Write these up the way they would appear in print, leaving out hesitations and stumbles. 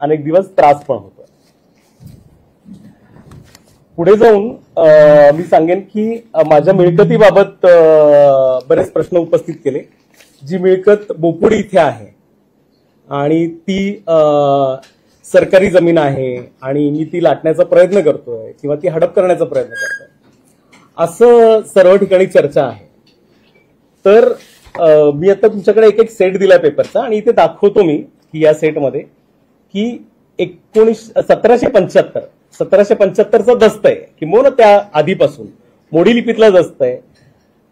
अनेक दिवस त्रास पण होतो. पुढे जाऊन मी सांगेन की माझ्या मिळकतीबाबत बरेच प्रश्न उपस्थित केले. जी मिळकत बोपुडी इथे आहे आणि ती सरकारी जमीन आहे आणि मी ती लाटण्याचा प्रयत्न करतोय किंवा ती हडप करण्याचा प्रयत्न करतोय असं सर्व ठिकाणी चर्चा आहे. तर मी आता तुमच्याकडे एक एक सेट दिलाय पेपरचा आणि इथे दाखवतो मी की या सेटमध्ये की 1775चा दस्त आहे किंवा त्या आधीपासून मोडी लिपीतला दस्त आहे.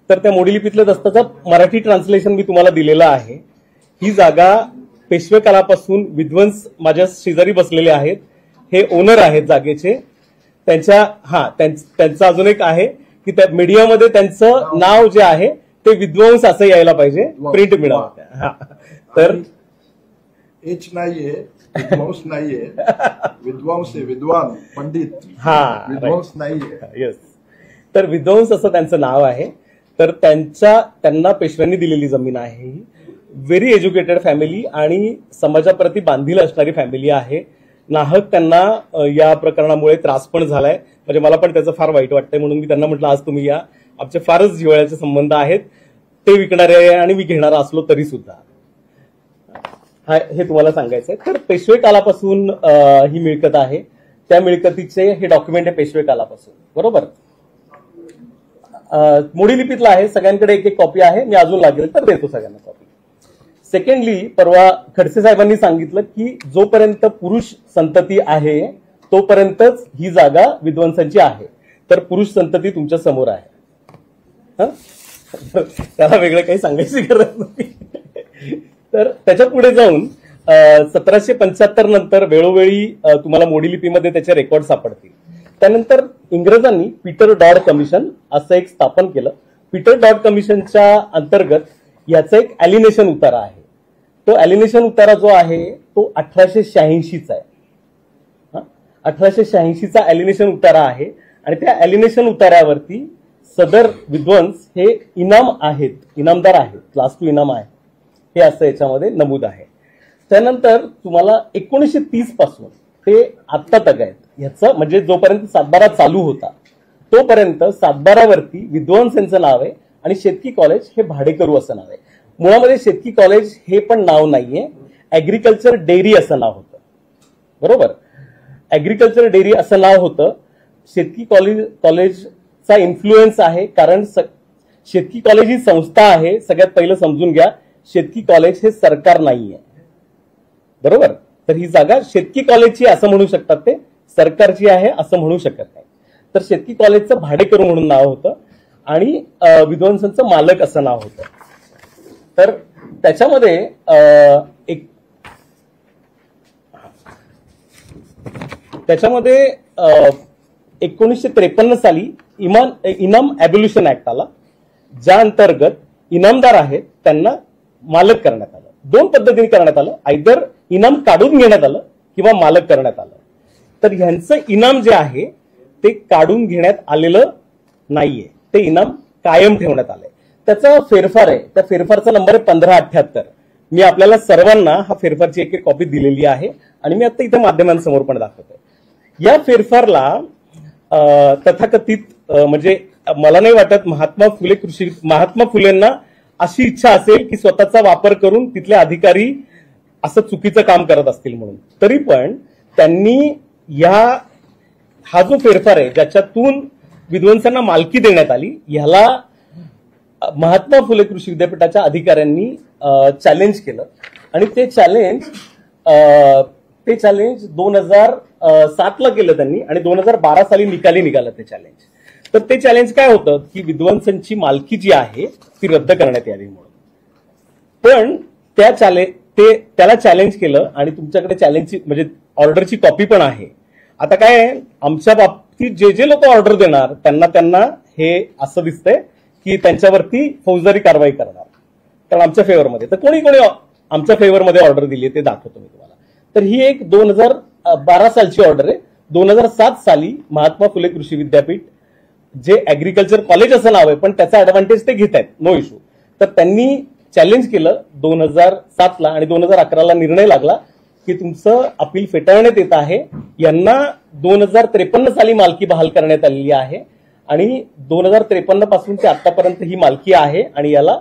तर त्या मोडी लिपीतल्या दस्ताचा मराठी ट्रान्सलेशन मी तुम्हाला दिलेलं आहे. ही जागा पेशवे कालापासून विद्वंस माझ्या शेजारी बसलेले आहेत, हे ओनर आहेत जागेचे. त्यांचा अजून एक आहे की त्या मीडियामध्ये त्यांचं नाव जे आहे ते विद्वांस असं यायला पाहिजे प्रिंट मिळावं. तर एच नाहीये, विद्वांस नाहीये, विद्वांस आहे, विद्वान पंडित. विद्वांस नाहीये. येस. तर विद्वांस असं त्यांचं नाव आहे. तर त्यांना पेशव्यांनी दिलेली जमीन आहे. ही व्हेरी एज्युकेटेड फॅमिली आणि समाजाप्रती बांधील असणारी फॅमिली आहे. नाहक त्यांना या प्रकरणामुळे त्रास पण झालाय. म्हणजे मला पण त्याचं फार वाईट वाटतंय, म्हणून मी त्यांना म्हटलं आज तुम्ही या, आमचे फारच जिव्हाळ्याचे संबंध आहेत. ते विकणारे आहे आणि मी घेणारा असलो तरी सुद्धा हे तुम्हाला सांगायचं आहे. तर पेशवे कालापासून ही मिळकत आहे. त्या मिळकतीचे हे डॉक्युमेंट आहे पेशवे कालापासून, बरोबर. मोडी लिपीतला आहे. सगळ्यांकडे एक एक कॉपी आहे. मी अजून लागेल तर देतो सगळ्यांना कॉपी. सेकंडली, परवा खडसे साहेबांनी सांगितलं की जोपर्यंत पुरुष संतती आहे तोपर्यंतच ही जागा विद्वांसांची आहे. तर पुरुष संतती तुमच्या समोर आहे. त्याला वेगळं काही सांगायची गरज नाही. तर त्याच्या पुढे जाऊन 1775 नंतर वेळोवेळी तुम्हाला मोडी लिपीमध्ये त्याचे रेकॉर्ड सापडतील. त्यानंतर इंग्रजांनी पीटर डॉड कमिशन असं एक स्थापन केलं. पीटर डॉड कमिशनच्या अंतर्गत याचा एक ॲलिनेशन उतारा आहे. तो ॲलिनेशन उतारा जो आहे तो 1886चा आहे. 1886चा ॲलिनेशन उतारा आहे आणि त्या ॲलिनेशन उतार्यावरती सदर विद्वांस हे इनामदार आहेत, क्लास 2 इनाम आहे, हे असं याच्यामध्ये नमूद आहे. त्यानंतर तुम्हाला 1930 पासून ते आत्ता तक आहेत. ह्याचं म्हणजे जोपर्यंत सातबारा चालू होता तोपर्यंत सातबारावरती विद्वांस यांचं नाव आहे आणि शेतकी कॉलेज हे भाडेकरू असं नाव आहे. मुळामध्ये शेतकी कॉलेज हे पण नाव नाहीये, ऍग्रिकल्चर डेअरी असं नाव होतं, बरोबर. ऍग्रिकल्चर डेअरी असं नाव होतं. शेतकी कॉलेजचा इन्फ्लुएन्स आहे, कारण शेतकी कॉलेज ही संस्था आहे. सगळ्यात पहिलं समजून घ्या, शेतकी कॉलेज हे सरकार नाहीये, बरोबर. तर ही जागा शेतकी कॉलेजची असं म्हणू शकतात, ते सरकारची आहे असं म्हणू शकत नाही. तर शेतकी कॉलेजचं भाडेकरू म्हणून नाव होतं आणि विद्वांसांचं मालक असं नाव होतं. तर त्याच्यामध्ये 1953 साली इनाम ॲब्युल्युशन ऍक्ट आला, ज्या अंतर्गत इनामदार आहेत त्यांना मालक करण्यात आलं. 2 पद्धतीने करण्यात आलं, आयदर इनाम काढून घेण्यात आलं किंवा मालक करण्यात आलं. तर ह्यांचं इनाम जे आहे ते काढून घेण्यात आलेलं नाहीये, ते इनाम कायम ठेवण्यात आलंय. त्याचा फेरफार आहे, त्या फेरफारचा नंबर आहे 1578. मी आपल्याला सर्वांना हा फेरफारची एक कॉपी दिलेली आहे आणि मी आता इथे माध्यमांसमोर पण दाखवतोय. या फेरफारला तथाकथित म्हणजे मला नाही वाटत महात्मा फुलेंना अशी इच्छा असेल की स्वतःचा वापर करून तिथले अधिकारी असं चुकीचं काम करत असतील म्हणून. तरी पण त्यांनी हा जो फेरफार आहे ज्याच्यातून विद्वांसांना मालकी देण्यात आली, ह्याला महात्मा फुले कृषी विद्यापीठाच्या अधिकाऱ्यांनी चॅलेंज केलं आणि ते चॅलेंज 2007 ला केलं त्यांनी आणि 2012 साली निकाली निघालं ते चॅलेंज. तर ते चॅलेंज काय होतं की विद्वांसांची मालकी जी आहे ती रद्द करण्यात यावी म्हणून. पण त्याला चॅलेंज केलं आणि तुमच्याकडे चॅलेंजची म्हणजे ऑर्डरची कॉपी पण आहे. आता काय आमच्या बाबतीत जे लोक ऑर्डर देणार त्यांना हे असं दिसतंय की त्यांच्यावरती फौजदारी कारवाई करणार, कारण आमच्या फेवरमध्ये. तर कोणी आमच्या फेवरमध्ये ऑर्डर दिली ते दाखवतो मी तुम्हाला. तर ही एक 2012 सालची ऑर्डर आहे. 2007 साली महात्मा फुले कृषी विद्यापीठ, जे ऍग्रिकल्चर कॉलेज असं नाव आहे पण त्याचा ऍडव्हान्टेज ते घेत आहेत, नो इश्यू. तर त्यांनी चॅलेंज केलं 2007 ला आणि 2011 ला निर्णय लागला की तुमचं अपील फेटाळण्यात येत आहे. यांना 2053 साली मालकी बहाल करण्यात आलेली आहे आणि 2053 पासून ते आतापर्यंत ही मालकी आहे आणि याला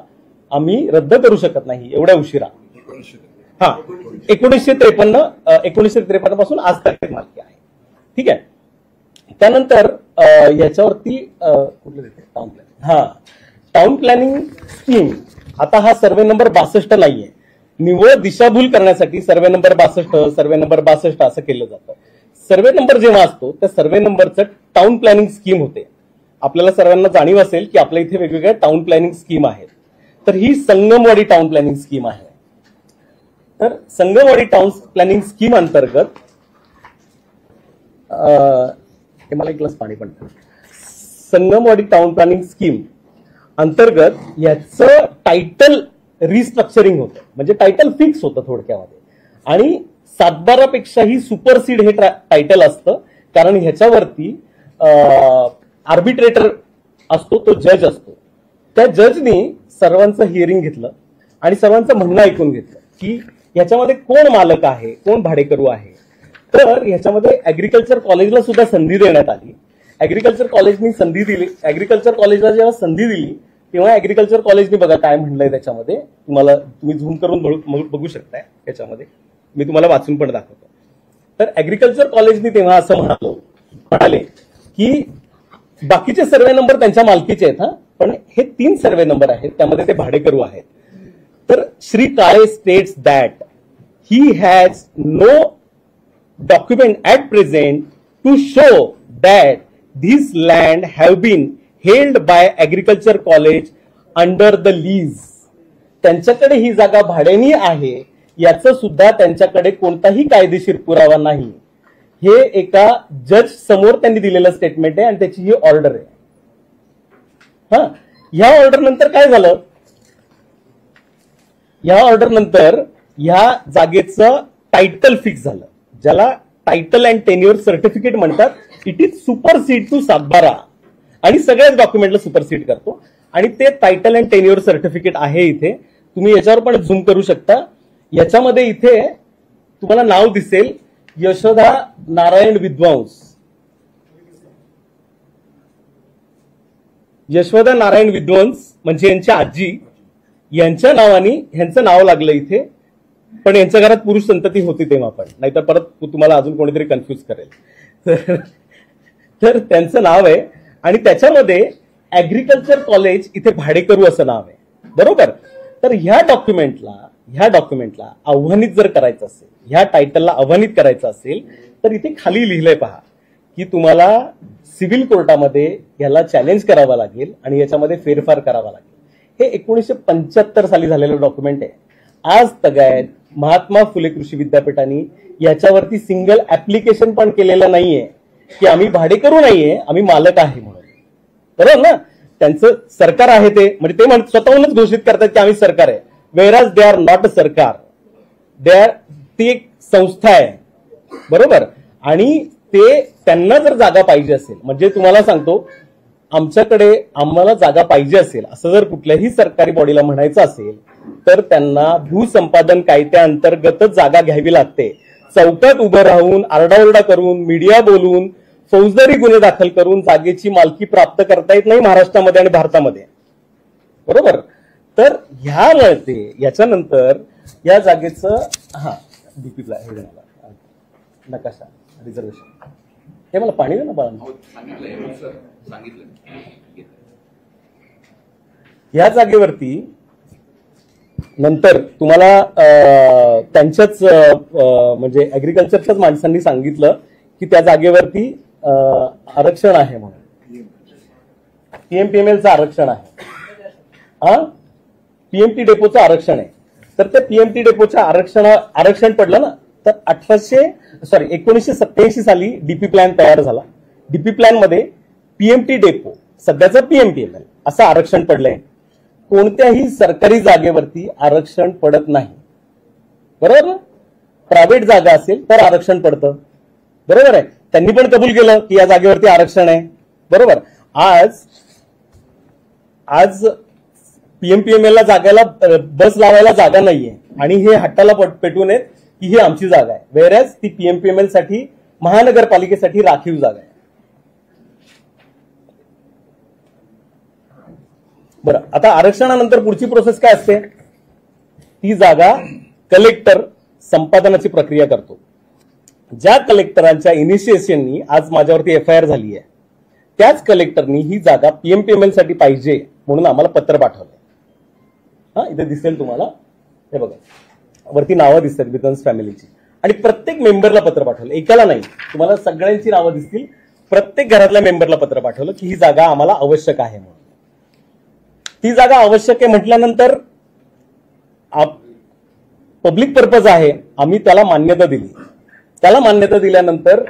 आम्ही रद्द करू शकत नाही एवढ्या उशिरा. 1953 पासून आज तक मालकी आहे. ठीक आहे. त्यानंतर याच्यावरती कुठलं देते टाउन प्लॅनिंग स्कीम. आता हा सर्वे नंबर 62 नाहीये. निव्वळ दिशाभूल करण्यासाठी सर्वे नंबर 62 असं केलं जातं. सर्वे नंबर जेव्हा असतो त्या सर्वे नंबरचं टाउन प्लॅनिंग स्कीम होते. आपल्याला सर्वांना जाणीव असेल की आपल्या इथे वेगवेगळ्या टाउन प्लॅनिंग स्कीम आहेत. तर ही संगमवाडी टाउन प्लॅनिंग स्कीम आहे. तर संगमवाडी टाउन प्लॅनिंग स्कीम अंतर्गत मला एक ग्लास पाणी पण. संगमवाडी टाउन प्लॅनिंग स्कीम अंतर्गत याचं टायटल रिस्ट्रक्चरिंग होतं, म्हणजे टायटल फिक्स होतं थोडक्यामध्ये. आणि 7/12 पेक्षाही सुपरसीड हे टायटल असतं, कारण ह्याच्यावरती आर्बिट्रेटर असतो, तो जज असतो. त्या जजनी सर्वांचं हिअरिंग घेतलं आणि सर्वांचं म्हणणं ऐकून घेतलं की ह्याच्यामध्ये कोण मालक आहे, कोण भाडेकरू आहे. तर ह्याच्यामध्ये ऍग्रिकल्चर कॉलेजला सुद्धा संधी देण्यात आली. ऍग्रिकल्चर कॉलेजनी संधी दिली. ऍग्रिकल्चर कॉलेजला जेव्हा संधी दिली तेव्हा ऍग्रिकल्चर कॉलेजनी बघा काय म्हणलंय त्याच्यामध्ये, तुम्ही झूम करून बघू शकताय. याच्यामध्ये मी तुम्हाला वाचून पण दाखवतो. तर ऍग्रिकल्चर कॉलेजनी तेव्हा असं म्हणाले की बाकीचे सर्वे नंबर त्यांच्या मालकीचे आहेत, पण हे 3 सर्वे नंबर आहेत त्यामध्ये ते भाडेकरू आहेत. तर Shri Kale states that he has no document at present to show that this land have been held by agriculture college under the lease. त्यांच्याकडे ही जागा भाड्याने आहे याचं सुद्धा त्यांच्याकडे कोणताही कायदेशीर पुरावा नाही. हे एका जज समोर त्यांनी दिलेलं स्टेटमेंट आहे आणि त्याची ही ऑर्डर आहे. ह्या ऑर्डर नंतर काय झालं? ह्या ऑर्डर नंतर ह्या जागेचं टायटल फिक्स झालं, ज्याला टायटल अँड टेन्युअर सर्टिफिकेट म्हणतात. इट इज सुपरसीड टू 7/12 आणि सगळ्याच डॉक्युमेंटला सुपरसीड करतो. आणि ते टायटल अँड टेन्युअर सर्टिफिकेट आहे इथे. तुम्ही याच्यावर पण झूम करू शकता. याच्यामध्ये इथे तुम्हाला नाव दिसेल यशोदा नारायण विद्वांस. यशोदा नारायण विद्वांस म्हणजे यांच्या आजी, यांच्या नावाने ह्यांचं नाव लागलं इथे. पण यांच्या घरात पुरुष संतती होती तेव्हा पण, नाहीतर परत तुम्हाला अजून कोणीतरी कन्फ्युज करेल. तर त्यांचं नाव आहे आणि त्याच्यामध्ये ऍग्रिकल्चर कॉलेज इथे भाडेकरू असं नाव आहे. बरोबर. तर ह्या डॉक्युमेंटला आव्हानित जर करायचं असेल, ह्या टायटलला आव्हानित करायचं असेल तर इथे खाली लिहिलंय पहा की तुम्हाला सिव्हिल कोर्टामध्ये याला चॅलेंज करावं लागेल आणि याच्यामध्ये फेरफार करावा लागेल. हे 1975 साली झालेलं डॉक्युमेंट आहे. आज तगायत महात्मा फुले कृषी विद्यापीठाने याच्यावरती सिंगल ऍप्लिकेशन पण केलेलं नाहीये की आम्ही भाडेकरू नाहीये, आम्ही मालक आहे म्हणून. बरोबर ना? त्यांचं सरकार आहे ते, म्हणजे ते स्वतःहूनच घोषित करतात की आम्ही सरकार आहे. वेअरएज दे आर नॉट अ सरकार, ती एक संस्था आहे. बरोबर. आणि ते त्यांना जर जागा पाहिजे असेल, म्हणजे तुम्हाला सांगतो आम्हाला जागा पाहिजे असेल असं जर कुठल्याही सरकारी बॉडीला म्हणायचं असेल तर त्यांना भूसंपादन कायद्याअंतर्गतच जागा घ्यावी लागते. चौकात उभं राहून आरडाओरडा करून, मीडिया बोलून, फौजदारी गुन्हे दाखल करून जागेची मालकी प्राप्त करता येत नाही महाराष्ट्रामध्ये आणि भारतामध्ये. बरोबर. तर ह्यामुळे याच्यानंतर या जागेचं डीपी नकाशा रिझर्वेशन हे मला पाणी दे ना बाळा. या जागेवरती नंतर तुम्हाला त्यांच्याच म्हणजे ऍग्रिकल्चरच्याच माणसांनी सांगितलं की त्या जागेवरती आरक्षण आहे म्हणून. पीएमपीएमएलचं आरक्षण आहे, पीएमटी डेपोचं आरक्षण आहे. तर त्या पीएमटी डेपोच्या आरक्षण पडलं ना, तर 1987 साली डीपी प्लॅन तयार झाला. डीपी प्लॅन मध्ये पीएमटी डेपो सध्याचं पीएमपीएमएल असं आरक्षण पडलंय. कोणत्याही सरकारी जागेवरती आरक्षण पडत नाही. बरोबर ना? प्रायव्हेट जागा असेल तर आरक्षण पडतं. बरोबर आहे. त्यांनी पण कबूल केलं की या जागेवरती आरक्षण आहे. बरोबर. आज पीएमपीएमएल ला जागेला बस लावायला जागा नाहीये आणि हे हट्टाला पेटून आहेत की ही आमची जागा आहे, वेरॅज ती पीएमपीएमएल साठी महानगरपालिकेसाठी राखीव जागा आहे. बरं, आता आरक्षणानंतर पुढची प्रोसेस काय असते? ती जागा कलेक्टर संपादनाची प्रक्रिया करतो. ज्या कलेक्टरांच्या इनिशिएशननी आज माझ्यावरती एफआयआर झाली आहे, त्याच कलेक्टरनी ही जागा पीएमपीएमएल साठी पाहिजे म्हणून आम्हाला पत्र पाठवलं. हा, इथे दिसेल तुम्हाला, हे बघा वरती नावं दिसतात विद्वंस फॅमिलीची, आणि प्रत्येक मेंबरला पत्र पाठवलं, एकाला नाही, तुम्हाला सगळ्यांची नावं दिसतील. प्रत्येक घरातल्या मेंबरला पत्र पाठवलं की ही जागा आम्हाला आवश्यक आहे म्हणून. ती जागा आवश्यक आहे म्हटल्यानंतर पब्लिक पर्पज आहे, आम्ही त्याला मान्यता दिली. त्याला मान्यता दिल्यानंतर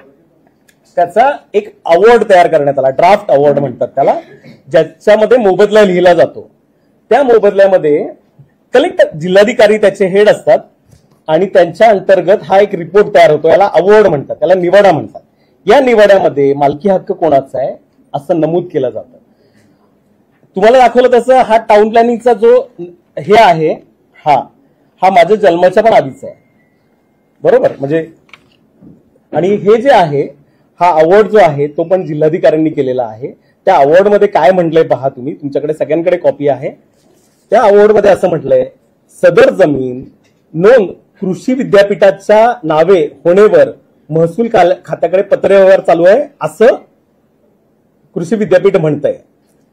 त्याचा एक अवॉर्ड तयार करण्यात आला, ड्राफ्ट अवॉर्ड म्हणतात त्याला, ज्याच्यामध्ये मोबदला लिहिला जातो. त्या मोबदल्यामध्ये कलेक्टर जिल्हाधिकारी त्याचे हेड असतात आणि त्यांच्या अंतर्गत हा एक रिपोर्ट तयार होतो, याला अवॉर्ड म्हणतात, त्याला निवाडा म्हणतात. या निवाड्यामध्ये मालकी हक्क कोणाचा आहे असं नमूद केलं जातं. तुम्हाला दाखवलं तसं हा टाउन प्लॅनिंगचा जो हे आहे, हा माझ्या जन्माच्या पण आधीचा आहे, बरोबर. म्हणजे आणि हे जे आहे, हा अवॉर्ड जो आहे तो पण जिल्हाधिकाऱ्यांनी केलेला आहे. त्या अवॉर्डमध्ये काय म्हटलंय पहा तुम्ही, तुमच्याकडे सगळ्यांकडे कॉपी आहे. त्या अवॉर्डमध्ये असं म्हटलंय, सदर जमीन नोंद कृषी विद्यापीठाच्या नावे होण्यावर महसूल खात्याकडे पत्रव्यवहार चालू आहे असं कृषी विद्यापीठ म्हणतंय.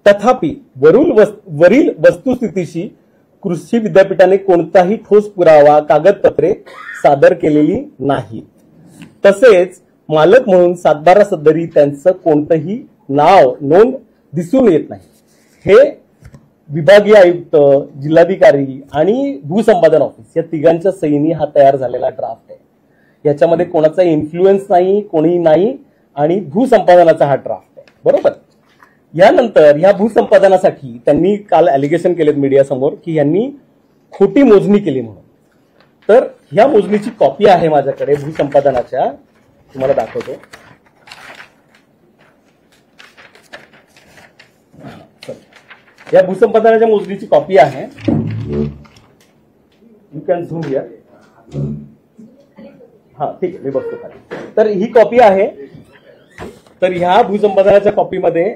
तथापि वरील वस्तुस्थितीशी कृषी विद्यापीठाने कोणताही ठोस पुरावा कागदपत्रे सादर केलेली नाही. तसेच मालक म्हणून सातबारा सदरी त्यांचं कोणतंही नाव नोंद दिसून येत नाही. हे विभागीय आयुक्त, जिल्हाधिकारी आणि भूसंपादन ऑफिस या तिघांच्या सहीनी हा तयार झालेला ड्राफ्ट आहे. याच्यामध्ये कोणाचा इन्फ्लुएन्स नाही, कोणी नाही, आणि भूसंपादनाचा हा ड्राफ्ट आहे, बरोबर. यानंतर ह्या भूसंपादनासाठी त्यांनी काल ॲलिगेशन केलेत मीडियासमोर की यांनी खोटी मोजणी केली म्हणून. तर ह्या मोजणीची कॉपी आहे माझ्याकडे भूसंपादनाच्या, तुम्हाला दाखवतो. या भूसंपादनाच्या मोजणीची कॉपी आहे, यू कॅन झूम हिअर. हा ठीक आहे, मी बघतो खाली. तर ही कॉपी आहे. तर ह्या भूसंपादनाच्या कॉपीमध्ये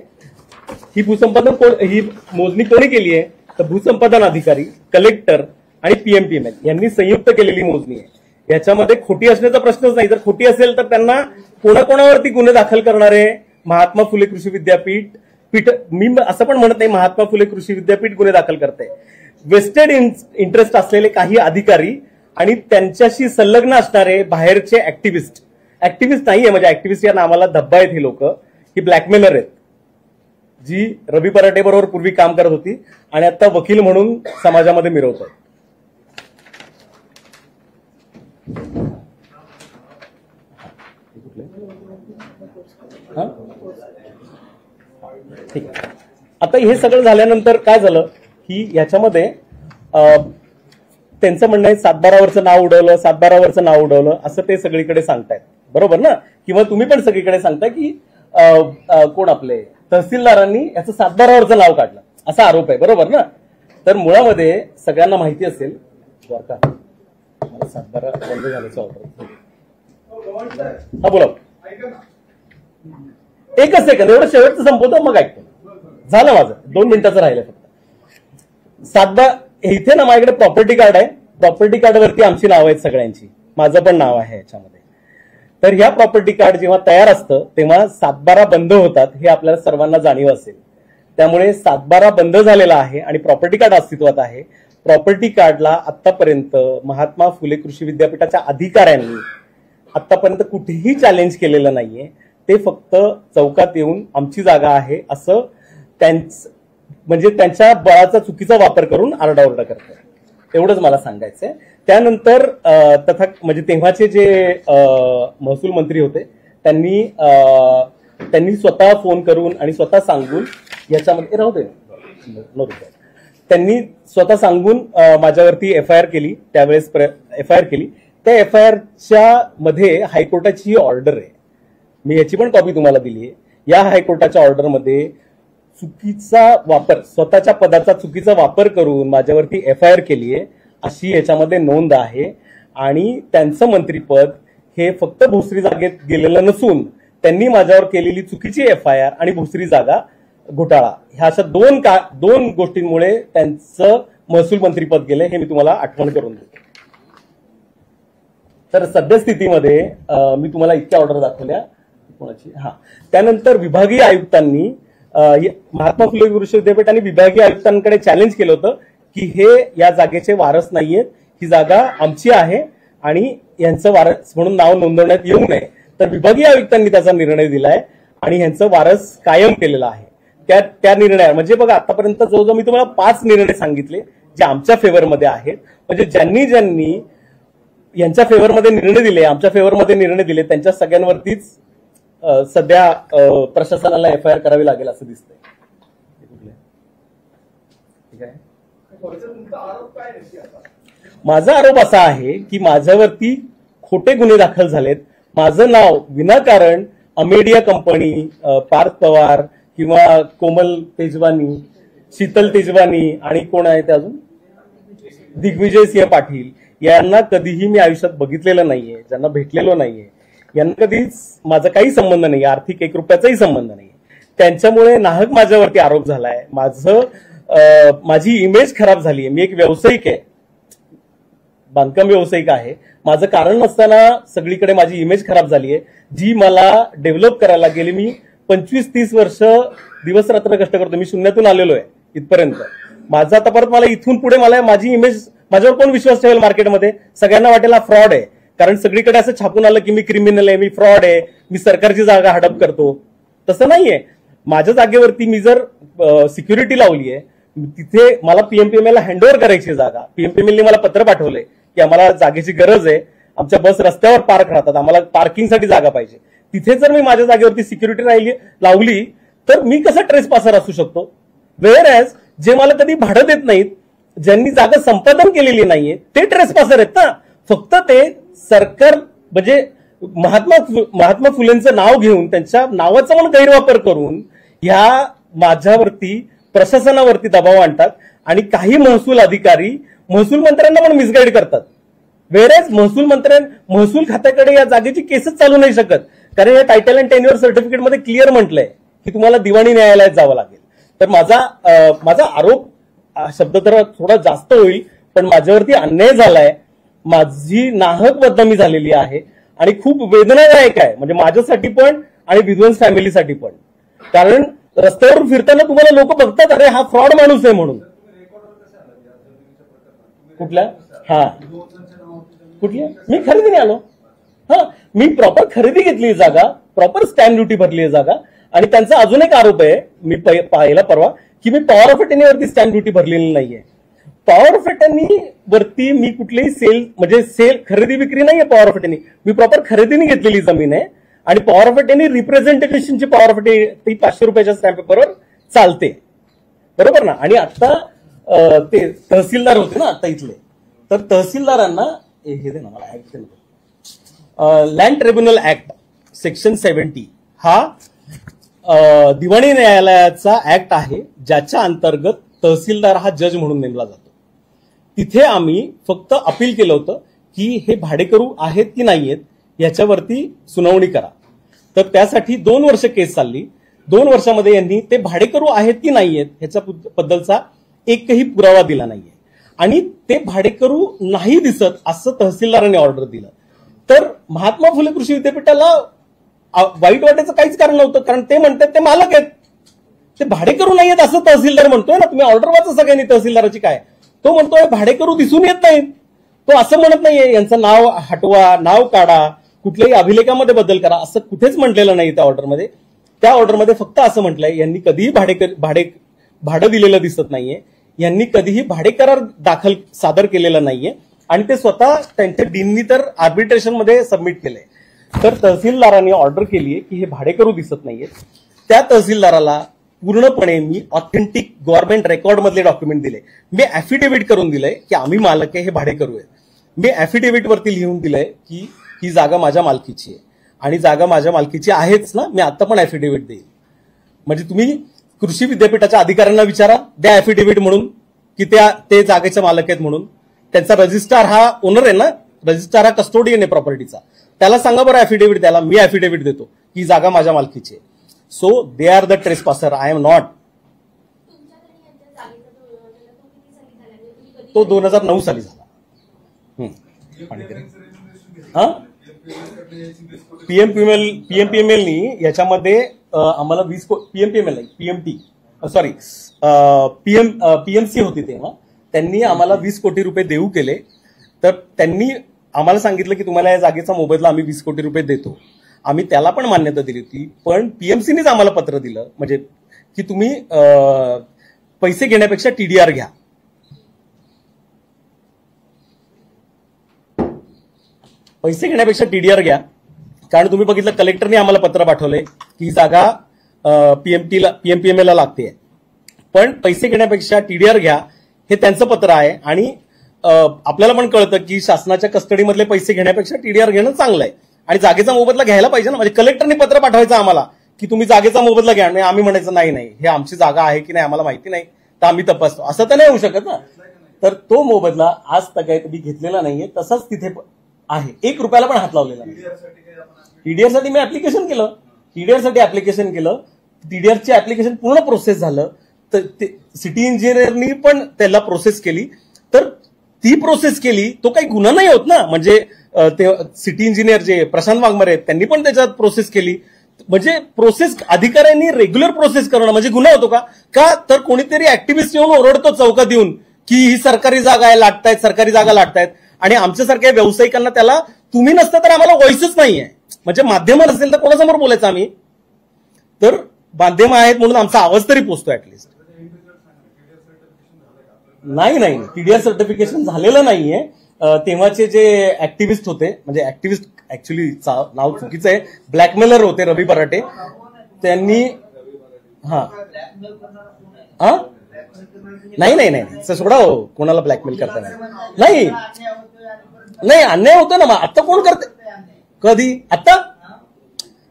ही ही मोजणी कोणी केली आहे तर भूसंपादन अधिकारी, कलेक्टर आणि पीएमपीएमएल यांनी संयुक्त केलेली मोजणी आहे. याच्यामध्ये खोटी असण्याचा प्रश्नच नाही. जर खोटी असेल तर त्यांना कोणाकोणावरती गुन्हे दाखल करणारे महात्मा फुले कृषी विद्यापीठ, मी असं पण म्हणत नाही महात्मा फुले कृषी विद्यापीठ गुन्हे दाखल करते. वेस्टेड इंटरेस्ट असलेले काही अधिकारी आणि त्यांच्याशी संलग्न असणारे बाहेरचे ऍक्टिव्हिस्ट नाहीये, म्हणजे ऍक्टिव्हिस्ट या नावाला धब्बा आहेत ही लोक, ही ब्लॅकमेलर आहेत, जी रवी पराटे बरोबर पूर्वी काम करत होती आणि आता वकील म्हणून समाजामध्ये मिरवत आहेत. ठीक आहे. आता हे सगळं झाल्यानंतर काय झालं की याच्यामध्ये त्यांचं म्हणणं आहे सातबारावरचं नाव उडवलं असं ते सगळीकडे सांगतायत, बरोबर ना. किंवा तुम्ही पण सगळीकडे सांगताय की कोण आपले तहसीलदारांनी याचं सातबारावरचं नाव काढलं असा आरोप आहे, बरोबर ना. तर मुळामध्ये सगळ्यांना माहिती असेल, सातबारा बंद झाल्याचं ऑर्डर. हा बोला, एकच सेकंद, एवढं शेवटचं संपवतो मग ऐकतो. झालं माझं 2 मिनिटाचं राहिलं फक्त. सातबारा इथे ना माझ्याकडे प्रॉपर्टी कार्ड आहे, प्रॉपर्टी कार्डवरती आमची नाव आहेत सगळ्यांची, माझं पण नाव आहे याच्यामध्ये. तर ह्या प्रॉपर्टी कार्ड जेव्हा तयार असतं तेव्हा सातबारा बंद होतात हे आपल्याला सर्वांना जाणीव असेल. त्यामुळे सातबारा बंद झालेला आहे आणि प्रॉपर्टी कार्ड अस्तित्वात आहे. प्रॉपर्टी कार्डला आतापर्यंत महात्मा फुले कृषी विद्यापीठाच्या अधिकाऱ्यांनी आतापर्यंत कुठेही चॅलेंज केलेलं नाहीये. ते फक्त चौकात येऊन आमची जागा आहे असं म्हणजे त्यांच्या बळाचा चुकीचा वापर करून आरडाओरडा करतात. एवढंच मला सांगायचंय. त्यानंतर म्हणजे तेव्हाचे जे महसूल मंत्री होते त्यांनी स्वतः फोन करून आणि स्वतः सांगून याच्यामध्ये राहू दे, त्यांनी स्वतः सांगून माझ्यावरती एफआयआर केली. त्यावेळेस एफआयआर केली. त्या एफआयआरच्या मध्ये हायकोर्टाची ही ऑर्डर आहे, मी याची पण कॉपी तुम्हाला दिली आहे. या हायकोर्टाच्या ऑर्डरमध्ये चुकीचा वापर, स्वतःच्या पदाचा चुकीचा वापर करून माझ्यावरती एफआयआर केली आहे अशी याच्यामध्ये नोंद आहे. आणि त्यांचं मंत्रीपद हे फक्त भोसरी जागेत गेलेलं नसून त्यांनी माझ्यावर केलेली चुकीची FIR आणि भोसरी जागा घोटाळा ह्या अशा दोन गोष्टींमुळे त्यांचं महसूल मंत्रीपद गेले, हे मी तुम्हाला आठवण करून देतो. तर सद्यस्थितीमध्ये मी तुम्हाला इतक्या ऑर्डर दाखवल्या कोणाची. त्यानंतर विभागीय आयुक्तांनी महात्मा फुले विश्वविद्यापीठ आणि विभागीय आयुक्तांकडे चॅलेंज केलं होतं की हे या जागेचे वारस नाहीयेत, ही जागा आमची आहे आणि यांचं वारस म्हणून नाव नोंदवण्यात येऊ नये. तर विभागीय आयुक्तांनी त्याचा निर्णय दिलाय आणि यांचं वारस कायम केलेला आहे. त्या निर्णया म्हणजे बघा आतापर्यंत जवळजवळ मी तुम्हाला 5 निर्णय सांगितले जे आमच्या फेवरमध्ये आहेत. म्हणजे ज्यांनी यांच्या फेवरमध्ये निर्णय दिले, आमच्या फेवरमध्ये निर्णय दिले, त्यांच्या सगळ्यांवरतीच सध्या प्रशासनाला FIR करावी लागेल असं दिसतंय. ठीक आहे. माझा आरोप असा आहे की माझ्यावरती खोटे गुन्हे दाखल झालेत. माझं नाव विनाकारण अमेडिया कंपनी, पार्थ पवार किंवा कोमल तेजवानी, शीतल तेजवानी आणि कोण आहे ते अजून दिग्विजय सिंह पाटील यांना कधीही मी आयुष्यात बघितलेलं नाहीये, ज्यांना भेटलेलो नाहीये, यांना कधीच माझा काही संबंध नाही, आर्थिक 1 रुपयाचाही संबंध नाही. त्यांच्यामुळे नाहक माझ्यावरती आरोप झालाय. माझी इमेज खराब झाली आहे. मी एक व्यावसायिक आहे, बांधकाम व्यावसायिक आहे. माझं कारण नसताना सगळीकडे माझी इमेज खराब झाली आहे, जी मला डेव्हलप करायला गेली. मी 25-30 वर्ष दिवस रात्र कष्ट करतो. मी शून्यातून आलेलो आहे इथपर्यंत. माझं आता परत मला इथून पुढे माझी इमेज, माझ्यावर कोण विश्वास ठेवेल मार्केटमध्ये? सगळ्यांना वाटेल हा फ्रॉड आहे, कारण सगळीकडे असं छापून आलं की मी क्रिमिनल आहे, मी फ्रॉड आहे, मी सरकारची जागा हडप करतो. तसं नाहीये. माझ्या जागेवरती मी जर सिक्युरिटी लावली आहे, तिथे मला PMPML हँडओव्हर करायची जागा, PMPML मला पत्र पाठवलंय की आम्हाला जागेची गरज आहे, आमच्या बस रस्त्यावर पार्क राहतात, आम्हाला पार्किंगसाठी जागा पाहिजे. तिथे जर मी माझ्या जागेवरती सिक्युरिटी लावली तर मी कसं ट्रेस पासर असू शकतो? वेअर ॲज जे मला कधी भाडं देत नाहीत, ज्यांनी जागा संपादन केलेली नाहीये, ते ट्रेस पासर आहेत ना. फक्त ते सरकार म्हणजे महात्मा फुलेंचं नाव घेऊन त्यांच्या नावाचा पण गैरवापर करून ह्या माझ्यावरती प्रशासनावरती दबाव आणतात आणि काही महसूल अधिकारी महसूल मंत्र्यांना पण मिसगाईड करतात. वेळेस महसूल खात्याकडे या जागेची केसच चालू नाही शकत, कारण या टायटल अँड टेन्युअर सर्टिफिकेटमध्ये क्लिअर म्हटलंय की तुम्हाला दिवाणी न्यायालयात जावं लागेल. तर माझा आरोप शब्द तर थोडा जास्त होईल, पण माझ्यावरती अन्याय झालाय, माझी नाहक बदनामी झालेली आहे आणि खूप वेदनादायक आहे, म्हणजे माझ्यासाठी पण आणि विध्वंस फॅमिलीसाठी पण. कारण रस्त्यावर फिरताना तुम्हाला लोक बघतात अरे हा फ्रॉड माणूस आहे म्हणून. कुठल्या? कुठल्या? मी खरेदीने आलो. मी प्रॉपर खरेदी घेतली जागा, प्रॉपर स्टॅम्प ड्युटी भरली आहे जागा. आणि त्यांचा अजून एक आरोप आहे, मी पाहिला परवा, की मी पॉवर ऑफ अटर्नीवरती स्टॅम्प ड्युटी भरलेली नाहीये. पॉवर ऑफ अटर्नी वरती मी कुठलीही सेल खरेदी विक्री नाहीये. पॉवर ऑफ अटर्नी मी प्रॉपर खरेदीने घेतलेली जमीन आहे आणि पॉवर ऑफ अटर्नी रिप्रेझेंटेशनची पॉवर ऑफ अटर्नी 500 रुपयाच्या स्टॅम्प पेपरवर चालते, बरोबर ना. आणि आता ते तहसीलदार होते ना आता इथले, तर तहसीलदारांना हे दे ना मला act, land tribunal act section 70 हा दिवाणी न्यायालयाचा ऍक्ट आहे, ज्याच्या अंतर्गत तहसीलदार हा जज म्हणून नेमला जातो. तिथे आम्ही फक्त अपील केलं होतं की हे भाडेकरू आहेत की नाहीयेत याच्यावरती सुनावणी करा. तर त्यासाठी 2 वर्ष केस चालली. 2 वर्षामध्ये यांनी ते भाडेकरू आहेत की नाहीयेत ह्याच्याबद्दलचा एकही पुरावा दिला नाहीये आणि ते भाडेकरू नाही दिसत असं तहसीलदारांनी ऑर्डर दिलं. तर महात्मा फुले कृषी विद्यापीठाला वाईट वाटायचं काहीच कारण नव्हतं, कारण ते म्हणतात ते मालक आहेत, ते भाडेकरू नाहीयेत असं तहसीलदार म्हणतोय ना. तुम्ही ऑर्डर वाचा सगळ्यांनी तहसीलदाराची काय. तो म्हणतोय भाडेकरू दिसून येत नाहीत, तो असं म्हणत नाहीये यांचं नाव हटवा, नाव काढा, कुठल्याही अभिलेखामध्ये बदल करा, असं कुठेच म्हटलेलं नाही त्या ऑर्डरमध्ये. त्या ऑर्डरमध्ये फक्त असं म्हटलंय यांनी कधीही भाडं दिलेलं दिसत नाहीये, यांनी कधीही भाडे करार सादर केलेला नाहीये आणि ते स्वतः त्यांच्या डीननी तर आर्बिट्रेशनमध्ये सबमिट केलंय. तर तहसीलदारांनी ऑर्डर केली आहे की हे भाडेकरू दिसत नाहीये. त्या तहसीलदाराला पूर्णपणे मी ऑथेंटिक गव्हर्नमेंट रेकॉर्ड मधले डॉक्युमेंट दिले. मी ऍफिडेव्हिट करून दिलंय की आम्ही मालक आहे, हे भाडेकरू आहे. मी ऍफिडेव्हिट वरती लिहून दिलंय की ही जागा माझ्या मालकीची आहे आणि जागा माझ्या मालकीची आहेच ना. मी आता पण ऍफिडेव्हिट देईल. म्हणजे तुम्ही कृषी विद्यापीठाच्या अधिकाऱ्यांना विचारा, द्या ऍफिडेव्हिट म्हणून की ते जागेचे मालक आहेत म्हणून. त्यांचा रजिस्ट्रार हा ओनर आहे ना, रजिस्ट्रार हा कस्टोडियन आहे प्रॉपर्टीचा, त्याला सांगा बरं ऍफिडेव्हिट द्यायला, मी ऍफिडेव्हिट देतो की ही जागा माझ्या मालकीची आहे. So they are the trespasser, I am not. तो 2009 साली झाला. हा पीएमपीएमएलनी याच्यामध्ये आम्हाला 20 पीएमपीएमएल नाही पीएमटी सॉरी पीएमसी होती तेव्हा, त्यांनी आम्हाला 20 कोटी रुपये देऊ केले. तर त्यांनी आम्हाला सांगितलं की तुम्हाला या जागेचा मोबदला आम्ही 20 कोटी रुपये देतो. आम्ही त्याला पण मान्यता दिली होती, पण पीएमसीनेच आम्हाला पत्र दिलं म्हणजे की तुम्ही पैसे घेण्यापेक्षा टीडीआर घ्या. पैसे घेण्यापेक्षा टीडीआर घ्या, कारण तुम्ही बघितलं कलेक्टरने आम्हाला पत्र पाठवलंय की ही जागा पीएमपीएमएल ला लागते, पण पैसे घेण्यापेक्षा टीडीआर घ्या हे त्यांचं पत्र आहे. आणि आपल्याला पण कळतं की शासनाच्या कस्टडीमधले पैसे घेण्यापेक्षा टीडीआर घेणं चांगलं आहे आणि जागेचा मोबदला घ्यायला पाहिजे ना. म्हणजे कलेक्टरने पत्र पाठवायचं आम्हाला की तुम्ही जागेचा मोबदला घ्या, आणि आम्ही म्हणायचं नाही नाही हे आमची जागा आहे की नाही आम्हाला माहिती नाही, तर आम्ही तपासतो, असं तर नाही होऊ शकत ना. तर तो मोबदला आज तक कधी घेतलेला नाहीये, तसाच तिथे आहे, 1 रुपयाला पण हात लावलेला नाही. टीडीआरसाठी मी ऍप्लिकेशन केलं, टीडीआरची ऍप्लिकेशन पूर्ण प्रोसेस झालं, तर सिटी इंजिनियरनी पण त्याला प्रोसेस केली, तर ती प्रोसेस केली, तो काही गुन्हा नाही होत ना. म्हणजे ते सिटी इंजिनियर जे प्रशांत वाघमारे आहेत त्यांनी पण त्याच्यात प्रोसेस केली. म्हणजे प्रोसेस अधिकाऱ्यांनी रेग्युलर प्रोसेस करणं म्हणजे गुन्हा होतो का? तर कोणीतरी ऍक्टिव्हिस्ट येऊन ओरडतो चौकात येऊन की ही सरकारी जागा आहे, लाटतायत, सरकारी जागा लाटतायत, आणि आमच्यासारख्या व्यावसायिकांना त्याला तुम्ही नसतं तर आम्हाला व्हॉइसच नाहीये. म्हणजे माध्यम नसेल तर कोणासमोर बोलायचं आम्ही? तर माध्यम आहेत म्हणून आमचा आवाज तरी पोचतो ऍटलिस्ट. नाही टीडीआर सर्टिफिकेशन झालेलं नाहीये. तेव्हाचे जे ऍक्टिव्हिस्ट होते, म्हणजे ऍक्टिव्हिस्ट ऍक्च्युली नाव चुकीचं आहे, ब्लॅकमेलर होते रवी पराटे, त्यांनी नाही सोडा हो, कोणाला ब्लॅकमेल करता नाही, अन्याय होतो ना. मग आता कोण करते? कधी?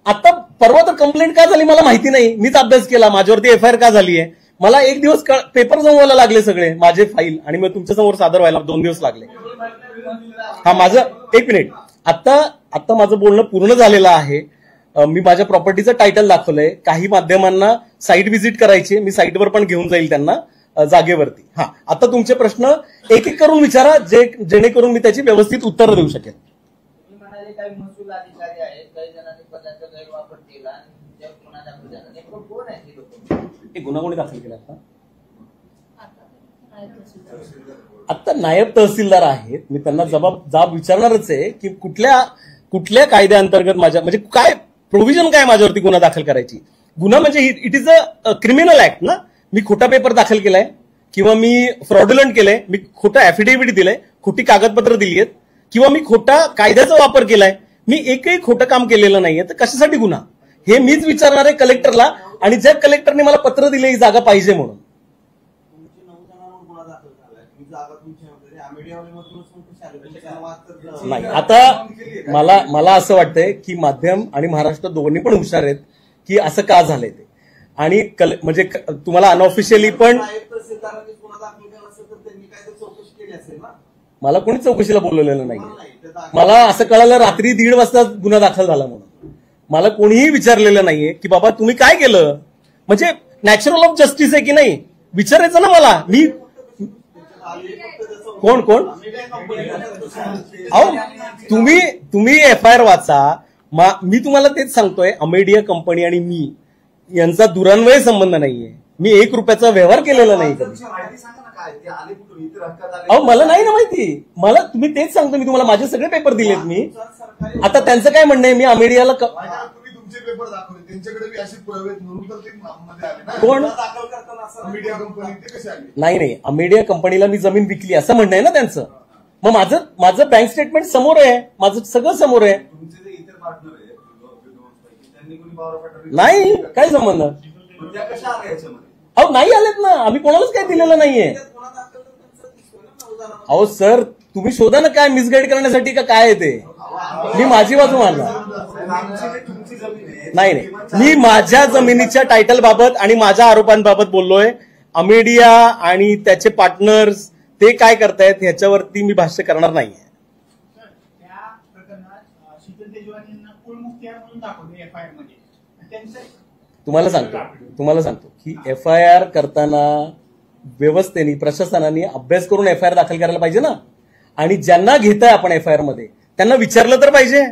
आता परवा तर कंप्लेंट का झाली मला माहिती नाही, मीच अभ्यास केला, माझ्यावरती एफआयआर का झाली आहे. मला 1 दिवस पेपर जमवायला लागले सगळे माझे फाईल, आणि मग तुमच्या समोर सादर व्हायला 2 दिवस लागले. माझं 1 मिनिट, आता माझं बोलणं पूर्ण झालेलं आहे. मी माझ्या प्रॉपर्टीचं टायटल दाखवलंय. काही माध्यमांना साईट व्हिजिट करायची, मी साईटवर पण घेऊन जाईल त्यांना जागेवरती. आता तुमचे प्रश्न एक एक करून विचारा, जेणेकरून मी त्याची व्यवस्थित उत्तर देऊ शकेल. काही महसूल अधिकारी आहेत, काही जणांनी पदाचा गैरवापर केला, कोण आहे ते लोक? गुन्हा कोणी दाखल केला? आता नायब तहसीलदार आहेत, मी त्यांना जाब विचारणारच आहे की कुठल्या कायद्याअंतर्गत माझ्या, म्हणजे काय प्रोव्हिजन काय माझ्यावरती गुन्हा दाखल करायची. गुन्हा म्हणजे it is a criminal act ना. मी खोटा पेपर दाखल केलाय किंवा मी फ्रॉडुलंट केलंय, मी खोटं ऍफिडेव्हिट दिलंय, खोटी कागदपत्र दिली आहेत, किंवा मी खोटा कायद्याचा वापर केलाय, मी एकही खोटं काम केलेलं नाहीये, तर कशासाठी गुन्हा हे मीच विचारणार आहे कलेक्टरला. आणि ज्या कलेक्टरने मला पत्र दिले ही जागा पाहिजे म्हणून. नाही, आता मला असं वाटतंय की माध्यम आणि महाराष्ट्र दोन्ही पण हुशार आहेत की असं का झालंय ते. आणि म्हणजे तुम्हाला अनऑफिशियली पण मला कोणी चौकशीला बोलवलेलं नाही. मला असं कळालं रात्री 1:30 वाजता गुन्हा दाखल झाला म्हणून. मला कोणीही विचारलेलं नाहीये की बाबा तुम्ही काय केलं. म्हणजे नॅचरल ऑफ जस्टिस आहे की नाही विचारायचं ना मला. मी कोण अहो तुम्ही एफआयआर वाचा. मी तुम्हाला तेच सांगतोय, अमेडिया कंपनी आणि मी यांचा दुरान्वय संबंध नाहीये. मी 1 रुपयाचा व्यवहार केलेला नाही कधी. अहो मला नाही ना माहिती. मला तुम्ही तेच सांगतो, मी तुम्हाला माझे सगळे पेपर दिलेत मी. आता त्यांचं काय म्हणणं आहे, मी अमेडियाला कोण नाही अमेडिया कंपनीला मी जमीन विकली असं म्हणणं आहे ना त्यांचं. मग माझं बँक स्टेटमेंट समोर आहे, माझं सगळं समोर आहे. नाही काय संबंध. अहो नाही आलेत ना, आम्ही कोणालाच काय दिलेलं नाहीये. अहो सर तुम्ही शोधा ना, काय मिसगाईड करण्यासाठी का काय आहे ते. मी माझी बाजू मांडणार नाही. मी माझ्या जमिनीच्या टायटल बाबत आणि माझ्या आरोपांबाबत बोललोय. अमेडिया आणि त्याचे पार्टनर्स ते काय करतायत ह्याच्यावरती मी भाष्य करणार नाहीये. मधून दाखवलं एफआयआर मध्ये त्यांचं तुम्हाला सांगतो की FIR करताना व्यवस्थेने प्रशासनाने अभ्यास करून FIR दाखल करायला पाहिजे ना. आणि ज्यांना घेताय आपण FIR मध्ये त्यांना विचारलं तर पाहिजे.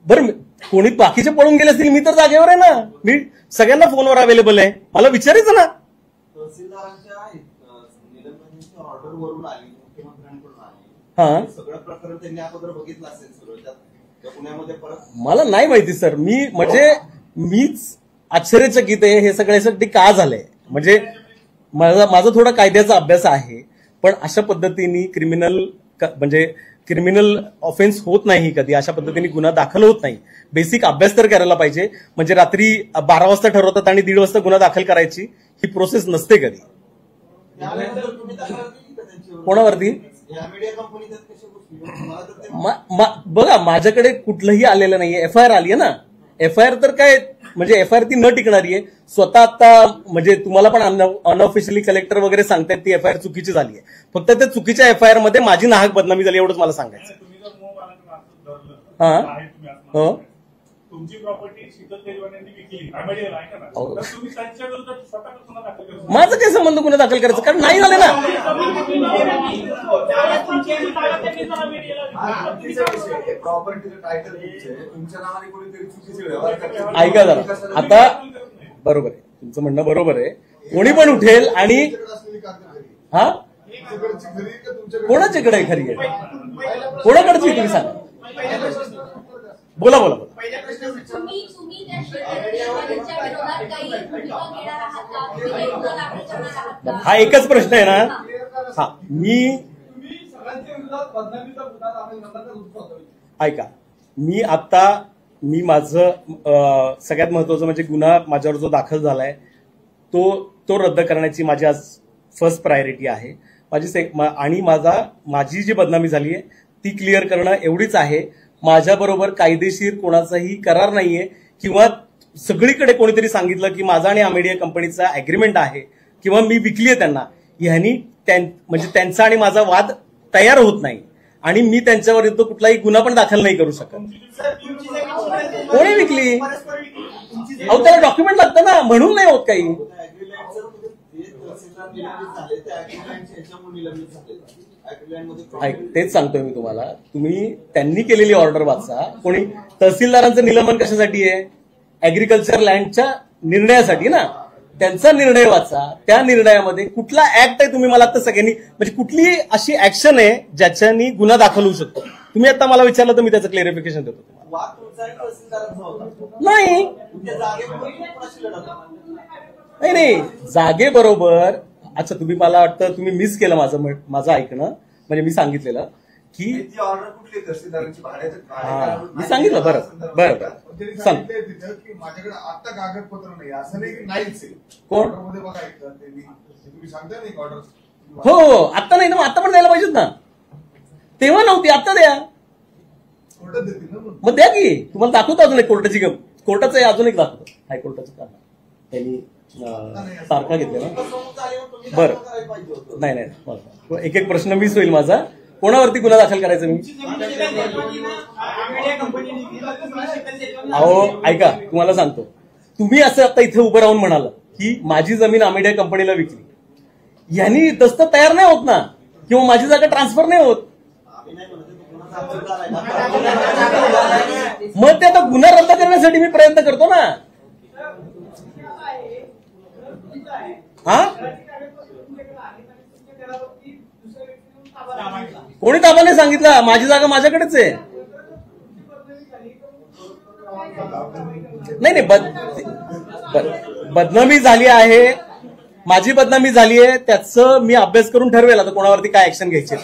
बरं कोणी बाकीचे पळून गेले असतील, मी तर जागेवर आहे ना, मी सगळ्यांना फोनवर अवेलेबल आहे, मला विचारायचं ना. तहसीलदारांच्या निलंबनाची ऑर्डर वरून आली, मुख्यमंत्र्यांकडून आली, हा सगळं प्रकरण त्यांनी अगोदर बघितलं असेल सगळं पुण्यामध्ये परत. मला नाही माहिती सर, मीच आश्चर्यचकित आहे हे सगळ्यासाठी का झालंय. म्हणजे माझा थोडा कायद्याचा अभ्यास आहे, पण अशा पद्धतीने क्रिमिनल ऑफेन्स होत नाही कधी, अशा पद्धतीने गुन्हा दाखल होत नाही. बेसिक अभ्यास तर करायला पाहिजे. म्हणजे रात्री 12 वाजता ठरवतात आणि 1:30 वाजता गुन्हा दाखल करायची ही प्रोसेस नसते कधी. कोणावरती बघा, माझ्याकडे कुठलंही आलेलं नाहीये. FIR आली आहे ना. FIR तर काय म्हणजे FIR ती न टिकणारी आहे. स्वतः आता म्हणजे तुम्हाला पण अनऑफिशियली कलेक्टर वगैरे सांगतायत ती FIR चुकीची झाली आहे. फक्त त्या चुकीच्या FIR मध्ये माझी नाहक बदनामी झाली एवढंच मला सांगायचं. हा हो तुमची प्रॉपर्टी शीतल तेलवाड्यांनी विकली आंबेडकर आहे का, तर तुम्ही त्यांच्या विरुद्ध स्वतः गुन्हा दाखल करा. माझं काय संबंध गुन्हा दाखल करायचं, कारण नाही झालं ना. ऐका जरा, आता बरोबर आहे तुमचं म्हणणं, बरोबर आहे. कोणी पण उठेल आणि हा कोणाच्याकडे आहे खरी आहे, कोणाकडची तुम्ही सांगा. बोला बोला बोला. हा एकच प्रश्न आहे ना. हा ऐका, मी माझं सगळ्यात महत्वाचं म्हणजे गुन्हा माझ्यावर जो दाखल झालाय तो रद्द करण्याची माझी आज फर्स्ट प्रायोरिटी आहे. आणि माझी जी बदनामी झाली आहे ती क्लिअर करणं एवढीच आहे. माझ्याबरोबर कायदेशीर कोणाचाही करार नाहीये, किंवा सगळीकडे कोणीतरी सांगितलं की माझा आणि अमेडिया कंपनीचा अग्रीमेंट आहे किंवा मी विकलीये त्यांना. ह्यांनी म्हणजे त्यांचा आणि माझा वाद तयार होत नाही आणि मी त्यांच्यावर कुठलाही गुन्हा पण दाखल नाही करू शकत. कोणी विकली? अहो त्याला डॉक्युमेंट लागतं ना, म्हणून नाही होत काही. तेच सांगतोय मी तुम्हाला. तुम्ही त्यांनी केलेली ऑर्डर वाचा. कोणी तहसीलदारांचं निलंबन कशासाठी आहे? ऍग्रिकल्चर लँडच्या निर्णयासाठी ना. त्यांचा निर्णय वाचा. त्या निर्णयामध्ये कुठला ऍक्ट आहे तुम्ही मला आता सगळ्यांनी म्हणजे कुठली अशी ऍक्शन आहे ज्याच्यानी गुन्हा दाखल होऊ शकतो? तुम्ही आता मला विचारलं तर मी त्याचं क्लिअरिफिकेशन देतो तुम्हाला. नाही जागेबरोबर. अच्छा, तुम्ही मला वाटतं तुम्ही मिस केलं माझं ऐकणं. म्हणजे मी सांगितलेलं की ऑर्डर कुठली तहसीलदारांची मी सांगितलं. बरं सांग. माझ्याकडे आता कागदपत्र नाही असं नाही की नाहीच आहे. कोण बघा तुम्ही सांगताय नाही ऑर्डर. हो आता नाही ना, आता पण द्यायला पाहिजेत ना. तेव्हा नव्हती, आता द्या. कोर्टात देतील ना मग द्या की. तुम्हाला दाखवतो अजून एक कोर्टाची कोर्टाचं अजून एक दाखवतो. हायकोर्टाचं कारण त्यांनी तारखा घेतल्या ना. बरं नाही एक प्रश्न मिस होईल माझा. कोणावरती गुन्हा दाखल करायचा मी? अहो ऐका, तुम्हाला सांगतो. तुम्ही असं आता इथे उभं राहून म्हणाल की माझी जमीन अमेडिया कंपनीला विकली. यांनी दस्त तयार नाही होत ना, किंवा माझी जागा ट्रान्सफर नाही होत. मग ते आता गुन्हा रद्द करण्यासाठी मी प्रयत्न करतो ना. हा कोणी ताबाने सांगितलं? माझी जागा माझ्याकडेच आहे. नाही बदनामी झाली आहे, माझी बदनामी झाली आहे. त्याचं मी अभ्यास करून ठरवेल आता कोणावरती काय ऍक्शन घ्यायची.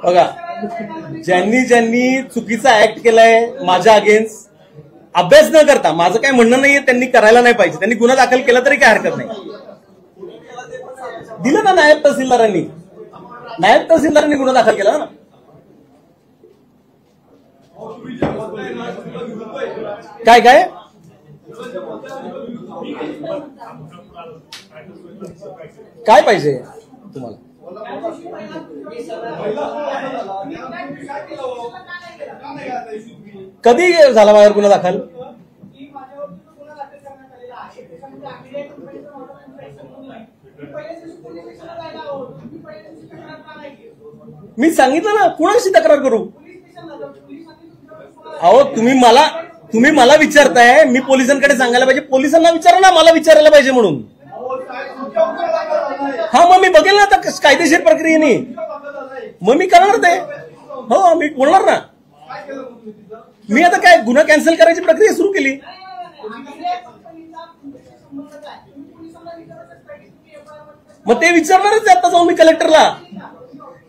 बघा, ज्यांनी चुकीचा ऍक्ट केलाय माझ्या अगेन्स्ट, अभ्यास न करता, माझं काय म्हणणं नाहीये त्यांनी करायला नाही पाहिजे, त्यांनी गुन्हा दाखल केला तरी काय हरकत नाही. दिलं ना नायब तहसीलदारांनी. नायब तहसीलदारांनी गुन्हा दाखल केला ना. काय काय पाहिजे? तुम्हाला. कधी झाला बाहेर गुन्हा दाखल? मी सांगितलं ना, कुणाशी तक्रार करू? अहो तुम्ही मला विचारताय, मी पोलिसांकडे सांगायला पाहिजे. पोलिसांना विचारा ना, मला विचारायला पाहिजे म्हणून. हा, मग मी बघेल ना आता कायदेशीर प्रक्रियेने, मग मी करणार ते. हो, मी बोलणार ना. मी आता काय गुन्हा कॅन्सल करायची प्रक्रिया सुरू केली. मग ते विचारणारच आता जाऊन मी कलेक्टरला.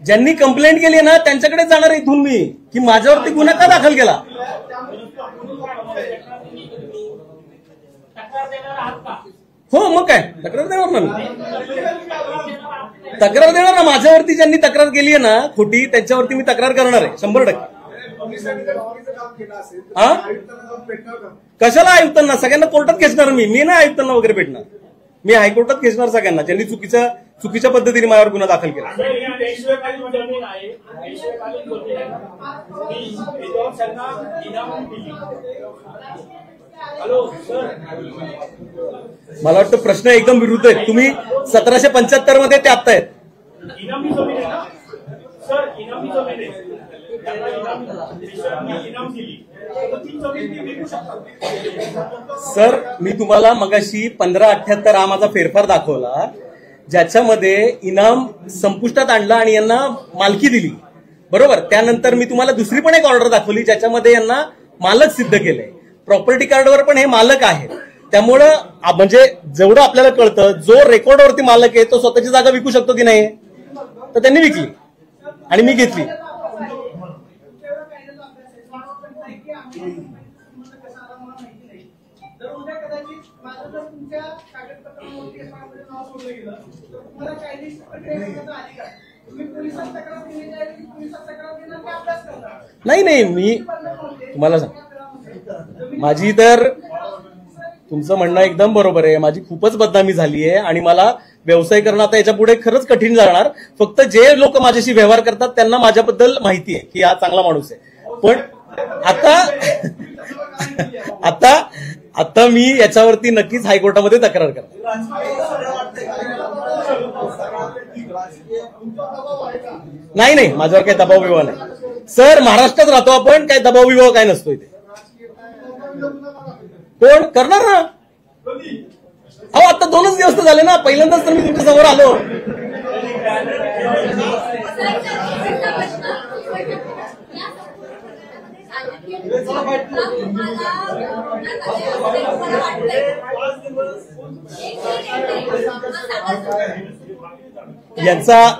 ज्यांनी कंप्लेंट केली ना त्यांच्याकडे जाणार इथून मी, की माझ्यावरती गुन्हा का दाखल केला. हो, मग काय तक्रार देणार ना मी. तक्रार देणार ना, माझ्यावरती ज्यांनी तक्रार केली आहे ना खोटी, त्यांच्यावरती मी तक्रार करणार आहे 100%. हा, कशाला आयुक्तांना? सगळ्यांना कोर्टात खेचणार मी ना आयुक्तांना वगैरे भेटणार. मी हायकोर्टात खेचणार सगळ्यांना ज्यांनी चुकीच्या पद्धतीने माझ्यावर गुन्हा दाखल केला. मला वाटतं प्रश्न एकदम विरुद्ध आहेत. तुम्ही 1775 मध्ये ते आपतायत. सर, मी तुम्हाला मगाशी 1578 हा माझा फेरफार दाखवला, ज्याच्यामध्ये इनाम संपुष्टात आणला आणि यांना मालकी दिली. बरोबर. त्यानंतर मी तुम्हाला दुसरी पण एक ऑर्डर दाखवली, ज्याच्यामध्ये यांना मालक सिद्ध केलंय. प्रॉपर्टी कार्डवर पण हे मालक आहेत. त्यामुळं म्हणजे जेवढं आपल्याला कळतं, जो रेकॉर्डवरती मालक आहे तो स्वतःची जागा विकू शकतो की नाही, तर त्यांनी विकली आणि मी घेतली. नाही, मी तुम्हाला सांग, माझी तर तुमचं म्हणणं एकदम बरोबर आहे. माझी खूपच बदनामी झाली आहे आणि मला व्यवसाय करणं आता याच्या पुढे खरंच कठीण जाणार. फक्त जे लोक माझ्याशी व्यवहार करतात त्यांना माझ्याबद्दल माहिती आहे की हा चांगला माणूस आहे. पण आता मी याच्यावरती नक्कीच हायकोर्टामध्ये तक्रार करतो. नाही, माझ्यावर काही दबाव विवाह नाही सर. महाराष्ट्रात राहतो आपण, काय दबाव विवाह काय नसतो इथे. कोण करणार ना? अहो, आता 2च दिवस तर झाले ना. पहिल्यांदाच तर मी तुमच्या समोर आलो.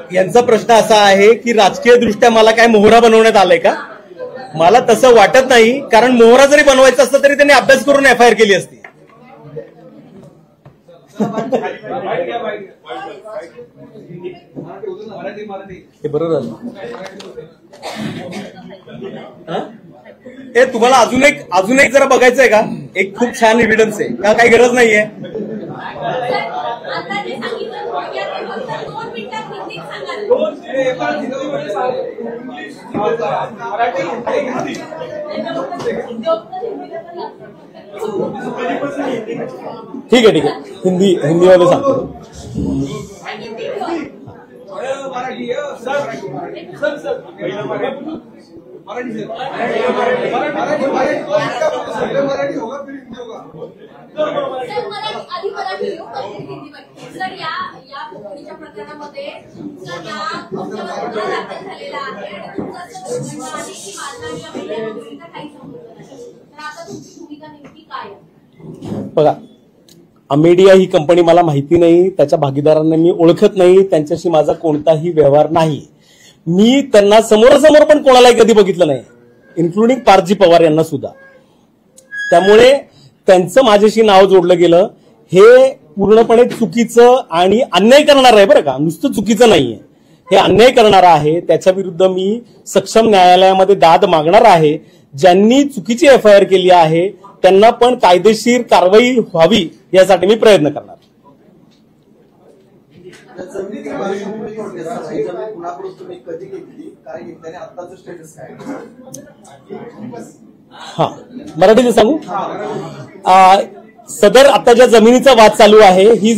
यांचा प्रश्न असा आहे की राजकीय दृष्ट्या मला काय मोहरा बनवण्यात आलाय का? मला तसं वाटत नाही, कारण मोहरा जरी बनवायचा असता तरी त्यांनी अभ्यास करून FIR केली असती. हे बरोबर झालं. हे तुम्हाला अजून एक जरा बघायचंय का? एक खूप छान एव्हिडन्स आहे का? काही गरज नाहीये. ठीक आहे. हिंदीमध्ये सांगतो. बघा, अमेडिया ही कंपनी मला माहिती नाही, त्याच्या भागीदारांना मी ओळखत नाही, त्यांच्याशी माझा कोणताही व्यवहार नाही. मी त्यांना समोरासमोर पण कोणालाही कधी बघितलं नाही, इन्क्लुडिंग पारजी पवार यांना सुद्धा. त्यामुळे त्यांचं माझ्याशी नाव जोडलं गेलं हे पूर्णपणे चुकीचं आणि अन्याय करणार आहे. बरं का, नुसतं चुकीचं नाहीये, हे अन्याय करणार आहे. त्याच्या विरुद्ध मी सक्षम न्यायालयामध्ये दाद मागणार आहे. ज्यांनी चुकीची FIR केली आहे त्यांना पण कायदेशीर कारवाई व्हावी यासाठी मी प्रयत्न करणार. त्या जमिनीची पार्श्वभूमी थोडक्यात सांगा. ही जमीन कुणाकडून तुम्ही कधी घेतली, काय घेतली आणि आत्ताचं स्टेटस काय? हा, मराठीत सांगू. सदर आता ज्या जमिनीचा वाद चालू आहे, ही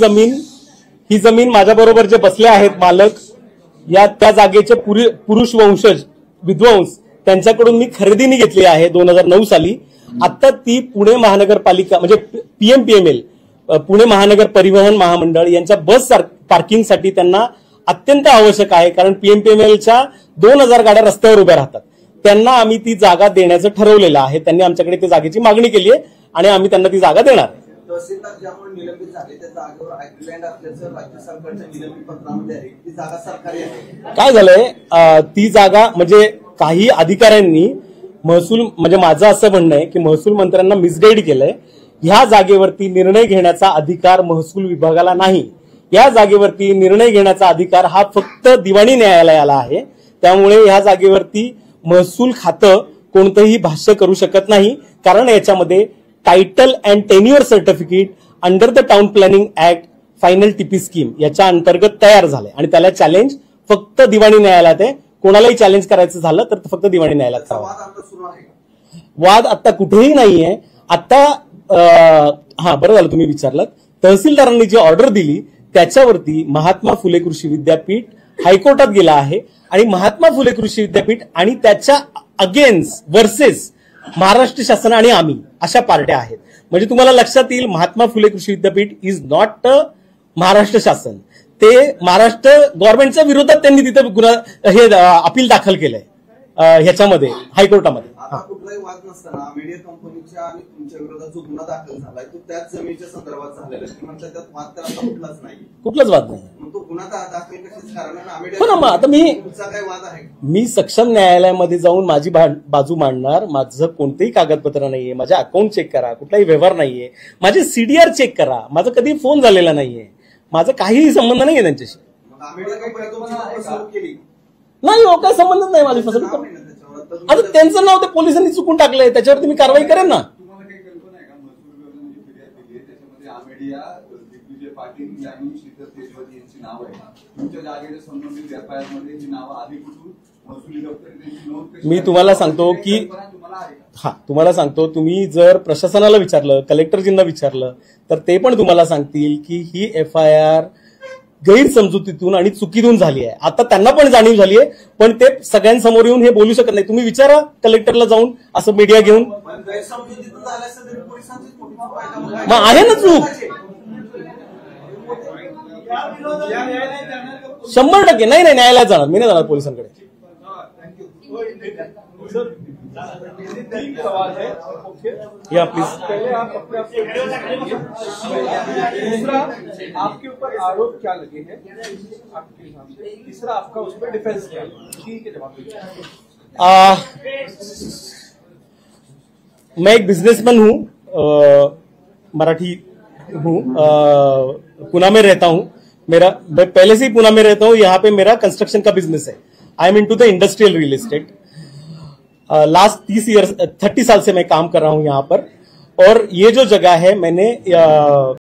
जमीन माझ्याबरोबर जे बसले आहेत मालक, या त्या जागेचे पुरुष वंशज विद्वांस त्यांच्याकडून मी खरेदीने घेतली आहे 2009 साली. आता ती पुणे महानगरपालिका म्हणजे PMPML पुणे महानगर परिवहन महामंडळ यांच्या बस पार्किंगसाठी त्यांना अत्यंत आवश्यक आहे, कारण PMPMLच्या 2000 गाड्या रस्त्यावर उभ्या राहतात. त्यांना आम्ही ती जागा देण्याचं ठरवलेलं आहे. त्यांनी आमच्याकडे ती जागेची मागणी केली आहे आणि आम्ही त्यांना ती जागा देणार. तहसीलदार ज्यामुळे निलंबित झाले त्या जागेवर ॲग्रीलँड असल्याचं राज्य सरकारच्या निलंबित पत्रामध्ये आहे. ती जागा सरकारी आहे. काय झालंय, ती जागा म्हणजे काही अधिकाऱ्यांनी महसूल म्हणजे माझं असं म्हणणं आहे की महसूल मंत्र्यांना मिसगाईड केलंय. ह्या जागेवरती निर्णय घेण्याचा अधिकार महसूल विभागाला नाही. या जागेवरती निर्णय घेण्याचा अधिकार हा फक्त दिवाणी न्यायालयाला आहे. त्यामुळे ह्या जागेवरती महसूल खातं कोणतंही भाष्य करू शकत नाही, कारण याच्यामध्ये title and tenure certificate under the town planning act final TP scheme याच्या अंतर्गत तयार झाले आणि त्याला चॅलेंज फक्त दिवाणी न्यायालयात आहे. कोणालाही चॅलेंज करायचं झालं तर फक्त दिवाणी न्यायालयात करावं. वाद आता कुठेही नाहीये. आता हा, बरं झालं तुम्ही विचारलं. तहसीलदारांनी जी ऑर्डर दिली त्याच्यावरती महात्मा फुले कृषी विद्यापीठ हायकोर्टात गेला आहे आणि महात्मा फुले कृषी विद्यापीठ आणि त्याच्या अगेन्स्ट वर्सेस महाराष्ट्र शासन आणि आम्ही अशा पार्ट्या आहेत. म्हणजे तुम्हाला लक्षात येईल, महात्मा फुले कृषी विद्यापीठ इज नॉट महाराष्ट्र शासन. ते महाराष्ट्र गव्हर्नमेंटच्या विरोधात त्यांनी तिथे हे अपील दाखल केलंय ह्याच्यामध्ये हायकोर्टामध्ये. आता कुठलाही वाद नसताना मीडिया कंपनीच्या आणि तुमच्या विरोधात जो गुन्हा दाखल झालाय तो त्याच जमिनीच्या संदर्भात झालेला आहे. म्हणजे त्यात वाद तर आता कुठलाच नाही. कुठलाच वाद नाही. मग तो गुन्हा दाखल कशाच कारण हो ना. मग आता तुमचा काय वाद आहे? मी सक्षम न्यायालयामध्ये जाऊन माझी बाजू मांडणार. माझं कोणतेही कागदपत्र नाहीये. माझे अकाउंट चेक करा, कुठलाही व्यवहार नाहीये. माझे CDR चेक करा. माझा कधी फोन झालेला नाहीये. माझा काहीही संबंध नाहीये त्यांच्याशी. नाही हो, काय संबंधच नाही माझी फसवणूक. आता त्यांचं नाव ते पोलिसांनी चुकून टाकलंय, त्याच्यावरती मी कारवाई करेन ना. तुम्हाला काही कल्पना आहे का महसूल विभागाने जी फिर्याद दिली आहे त्याच्यामध्ये आमेडिया, दिग्विजय पाटील आणि शीतल तेजवानी यांची नाव आहे. तुमच्या जागेच्या संबंधित FIR मध्ये ही नावं आधी कुठून महसुली दप्तरी त्यांची नोंद? मी तुम्हाला सांगतो की तुम्हाला सांगतो, तुम्ही जर प्रशासनाला विचारलं, कलेक्टरजींना विचारलं तर ते पण तुम्हाला सांगतील की ही FIR गैरसमजुतीतून आणि चुकीतून झाली आहे. आता त्यांना पण जाणीव झाली आहे, पण ते सगळ्यांसमोर येऊन हे बोलू शकत नाही. तुम्ही विचारा कलेक्टरला जाऊन असं मीडिया घेऊन. मग आहे ना चूक, 100%. नाही न्यायालयात जाणार, मी नाही जाणार पोलिसांकडे. या प्लीज. दूसरा, आपके ऊपर आरोप क्या लगे हैं आपके हिसाब से? तीसरा, आपका उस पर डिफेंस क्या है? ठीक है, जवाब दीजिए. मैं एक बिजनेसमैन हूँ, मराठी हूँ, पुणे में रहता हूँ. मैं पहले से ही पुणे में रहता हूँ. यहाँ पे मेरा कंस्ट्रक्शन का बिजनेस है. I am into the industrial real estate. Last 30 साल से मैं काम कर रहा हूँ यहाँ पर. और ये जो जगह है मैंने